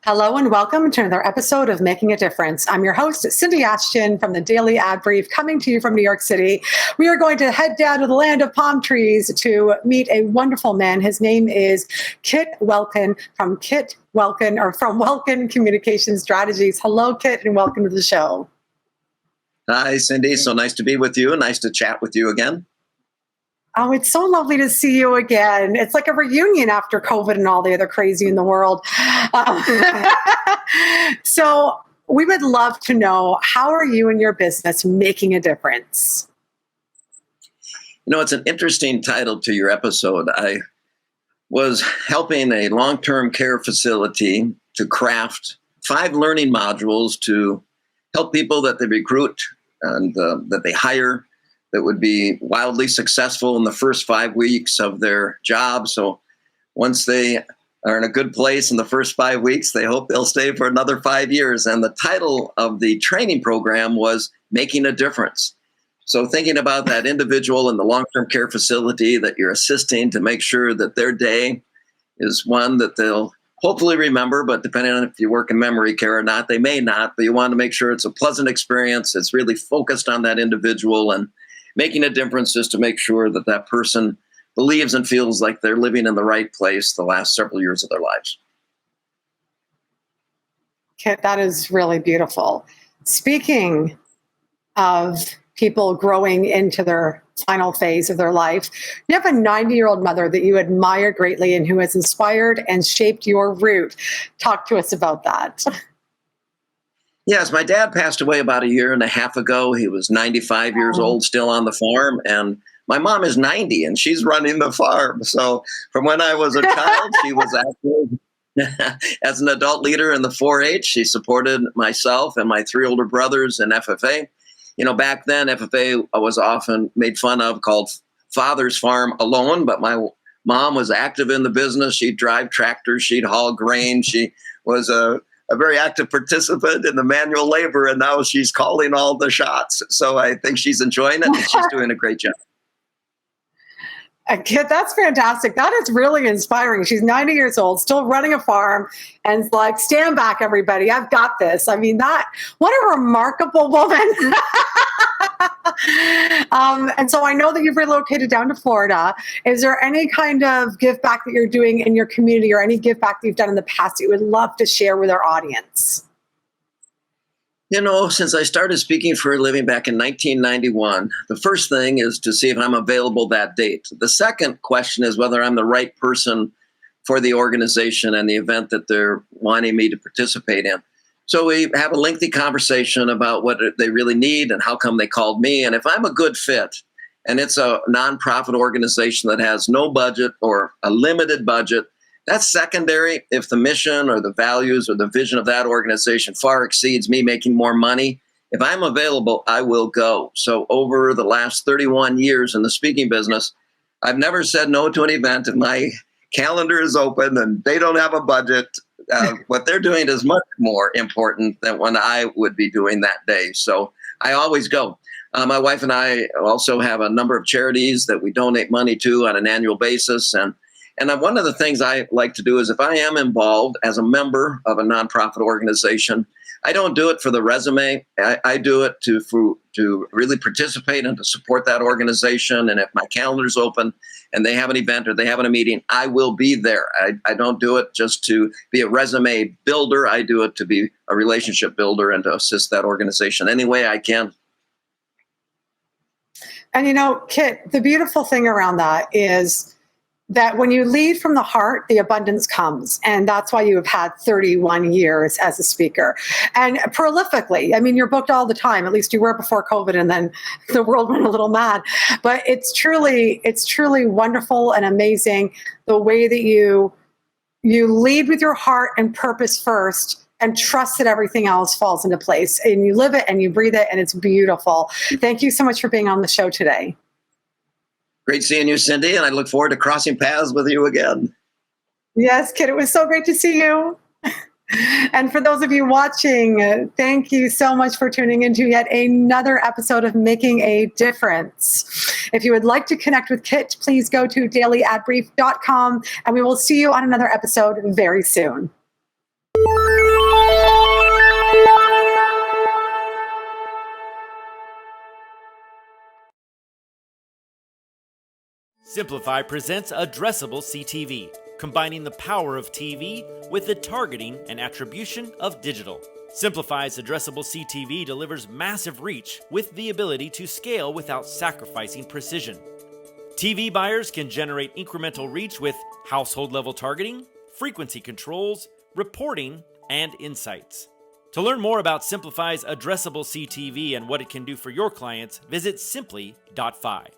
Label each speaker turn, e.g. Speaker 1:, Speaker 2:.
Speaker 1: Hello and welcome to another episode of Making a Difference. I'm your host, Cindy Ashton from the Daily Ad Brief, coming to you from New York City. We are going to head down to the land of palm trees to meet a wonderful man. His name is Kit Welchlin from Welchlin Communication Strategies. Hello, Kit, and welcome to the show.
Speaker 2: Hi, Cindy. So nice to be with you. Nice to chat with you again.
Speaker 1: Oh, it's so lovely to see you again. It's like a reunion after COVID and all the other crazy in the world. So we would love to know, how are you and your business making a difference?
Speaker 2: You know, it's an interesting title to your episode. I was helping a long-term care facility to craft 5 learning modules to help people that they recruit and that they hire that would be wildly successful in the first 5 weeks of their job. So once they are in a good place in the first 5 weeks, they hope they'll stay for another 5 years. And the title of the training program was Making a Difference. So thinking about that individual in the long-term care facility that you're assisting to make sure that their day is one that they'll hopefully remember, but depending on if you work in memory care or not, they may not, but you want to make sure it's a pleasant experience. It's really focused on that individual, and making a difference is to make sure that that person believes and feels like they're living in the right place the last several years of their lives.
Speaker 1: Kit, that is really beautiful. Speaking of people growing into their final phase of their life, you have a 90-year-old mother that you admire greatly and who has inspired and shaped your route. Talk to us about that.
Speaker 2: Yes, my dad passed away about 1.5 years ago. He was 95 years old, still on the farm. And my mom is 90 and she's running the farm. So from when I was a child, she was active as an adult leader in the 4-H. She supported myself and my 3 older brothers in FFA. You know, back then, FFA was often made fun of, called Father's Farm Alone. But my mom was active in the business. She'd drive tractors. She'd haul grain. She was a very active participant in the manual labor, and now she's calling all the shots. So I think she's enjoying it, and she's doing a great job.
Speaker 1: Kit, that's fantastic. That is really inspiring. She's 90 years old, still running a farm, and it's like, stand back, everybody. I've got this. I mean, what a remarkable woman. And so I know that you've relocated down to Florida. Is there any kind of give back that you're doing in your community, or any give back that you've done in the past that you would love to share with our audience?
Speaker 2: You know, since I started speaking for a living back in 1991, the first thing is to see if I'm available that date. The second question is whether I'm the right person for the organization and the event that they're wanting me to participate in. So we have a lengthy conversation about what they really need and how come they called me. And if I'm a good fit, and it's a nonprofit organization that has no budget or a limited budget, that's secondary. If the mission or the values or the vision of that organization far exceeds me making more money, if I'm available, I will go. So over the last 31 years in the speaking business, I've never said no to an event. If my calendar is open and they don't have a budget, what they're doing is much more important than when I would be doing that day. So I always go. My wife and I also have a number of charities that we donate money to on an annual basis. And one of the things I like to do is, if I am involved as a member of a nonprofit organization, I don't do it for the resume. I do it to really participate and to support that organization. And if my calendar's open and they have an event or they have a meeting, I will be there. I don't do it just to be a resume builder. I do it to be a relationship builder and to assist that organization any way I can.
Speaker 1: And you know, Kit, the beautiful thing around that is that when you lead from the heart, the abundance comes. And that's why you have had 31 years as a speaker, and prolifically. I mean, you're booked all the time. At least you were before COVID, and then the world went a little mad. But it's truly wonderful and amazing the way that you lead with your heart and purpose first, and trust that everything else falls into place. And you live it and you breathe it, and it's beautiful. Thank you so much for being on the show today.
Speaker 2: Great seeing you, Cindy, and I look forward to crossing paths with you again.
Speaker 1: Yes, Kit, it was so great to see you. And for those of you watching, thank you so much for tuning into yet another episode of Making a Difference. If you would like to connect with Kit, please go to dailyadbrief.com, and we will see you on another episode very soon.
Speaker 3: Simplify presents Addressable CTV, combining the power of TV with the targeting and attribution of digital. Simplify's Addressable CTV delivers massive reach with the ability to scale without sacrificing precision. TV buyers can generate incremental reach with household-level targeting, frequency controls, reporting, and insights. To learn more about Simplify's Addressable CTV and what it can do for your clients, visit simply.fi.